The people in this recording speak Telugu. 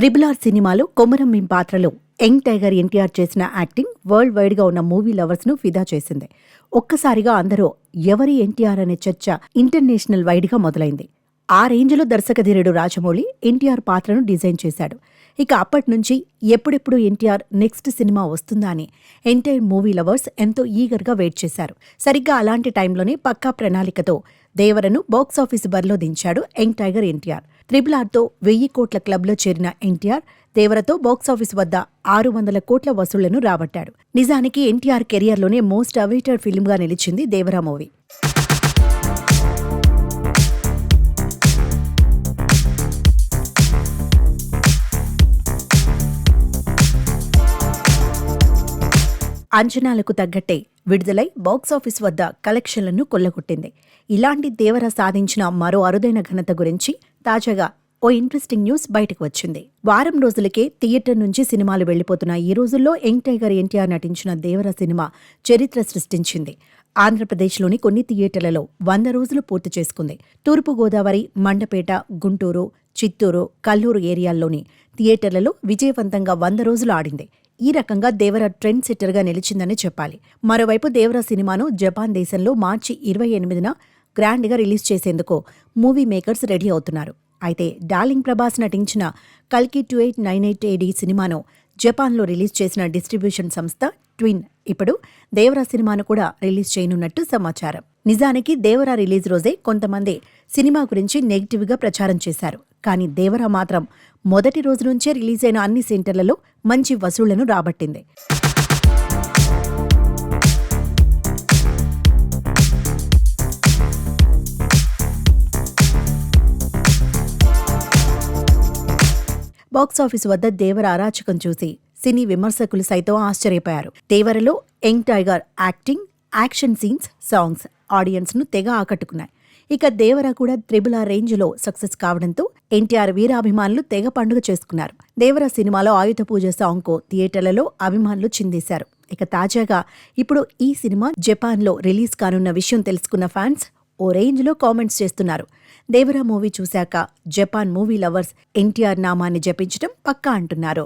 త్రిబుల్ సినిమాలో కొమరం భీం పాత్రలో యంగ్ టైగర్ ఎన్టీఆర్ చేసిన యాక్టింగ్ వరల్డ్ వైడ్ గా ఉన్న మూవీ లవర్స్ ను ఫిదా చేసింది. ఒక్కసారిగా అందరూ ఎవరి ఎన్టీఆర్ అనే చర్చ ఇంటర్నేషనల్ వైడ్ గా మొదలైంది. ఆ రేంజ్లో దర్శకధీరుడు రాజమౌళి ఎన్టీఆర్ పాత్రను డిజైన్ చేశాడు. ఇక అప్పటి నుంచి ఎప్పుడెప్పుడు ఎన్టీఆర్ నెక్స్ట్ సినిమా వస్తుందా అని ఎంటైర్ మూవీ లవర్స్ ఎంతో ఈగర్గా వెయిట్ చేశారు. సరిగ్గా అలాంటి టైంలోనే పక్కా ప్రణాళికతో దేవరను బాక్సాఫీస్ బరిలో దించాడు యంగ్ టైగర్ ఎన్టీఆర్. త్రిబుల్ ఆర్తో 1000 కోట్ల క్లబ్లో చేరిన ఎన్టీఆర్ దేవరతో బాక్సాఫీస్ వద్ద 600 కోట్ల వసూళ్లను రాబట్టాడు. నిజానికి ఎన్టీఆర్ కెరియర్లోనే మోస్ట్ అవైటెడ్ ఫిల్మ్గా నిలిచింది దేవరా మూవీ. అంచనాలకు తగ్గట్టే విడుదలై బాక్సాఫీస్ వద్ద కలెక్షన్లను కొల్లగొట్టింది. ఇలాంటి దేవర సాధించిన మరో అరుదైన ఘనత గురించి తాజాగా ఓ ఇంట్రెస్టింగ్ న్యూస్ బయటకు వచ్చింది. వారం రోజులకే థియేటర్ నుంచి సినిమాలు వెళ్లిపోతున్న ఈ రోజుల్లో యంగ్ టైగర్ ఎన్టీఆర్ నటించిన దేవర సినిమా చరిత్ర సృష్టించింది. ఆంధ్రప్రదేశ్లోని కొన్ని థియేటర్లలో 100 రోజులు పూర్తి చేసుకుంది. తూర్పుగోదావరి, మండపేట, గుంటూరు, చిత్తూరు, కల్లూరు ఏరియాల్లోని థియేటర్లలో విజయవంతంగా 100 రోజులు ఆడింది. ఈ రకంగా దేవర ట్రెండ్ సెట్టర్గా నిలిచిందని చెప్పాలి. మరోవైపు దేవర సినిమాను జపాన్ దేశంలో మార్చి 28న గ్రాండ్గా రిలీజ్ చేసేందుకు మూవీ మేకర్స్ రెడీ అవుతున్నారు. అయితే డార్లింగ్ ప్రభాస్ నటించిన కల్కి 2898 AD సినిమాను జపాన్లో రిలీజ్ చేసిన డిస్ట్రిబ్యూషన్ సంస్థ ట్విన్ ఇప్పుడు దేవరా సినిమాను కూడా రిలీజ్ చేయనున్నట్టు సమాచారం. నిజానికి దేవరా రిలీజ్ రోజే కొంతమంది సినిమా గురించి నెగిటివ్గా ప్రచారం చేశారు. కానీ దేవరా మాత్రం మొదటి రోజు నుంచే రిలీజ్ అయిన అన్ని సెంటర్లలో మంచి వసూళ్లను రాబట్టింది. బాక్సాఫీస్ వద్ద దేవర అరాచకం చూసి సినీ విమర్శకులు సైతం ఆశ్చర్యపోయారు. దేవరలో young tiger acting, action scenes, songs audience ను తెగ ఆకట్టుకున్నాయి. ఇక దేవర కూడా త్రిబుల్ ఆర్ రేంజ్లో సక్సెస్ కావడంతో ఎన్టీఆర్ వీరాభిమానులు తెగ పండుగ చేసుకున్నారు. దేవర సినిమాలో ఆయుధ పూజ సాంగ్కు థియేటర్లలో అభిమానులు చిందేశారు. ఇక తాజాగా ఇప్పుడు ఈ సినిమా జపాన్లో రిలీజ్ కానున్న విషయం తెలుసుకున్న ఫ్యాన్స్ ఓ రేంజ్లో కామెంట్స్ చేస్తున్నారు. దేవరా మూవీ చూశాక జపాన్ మూవీ లవర్స్ ఎన్టీఆర్ నామాన్ని జపించడం పక్కా అంటున్నారు.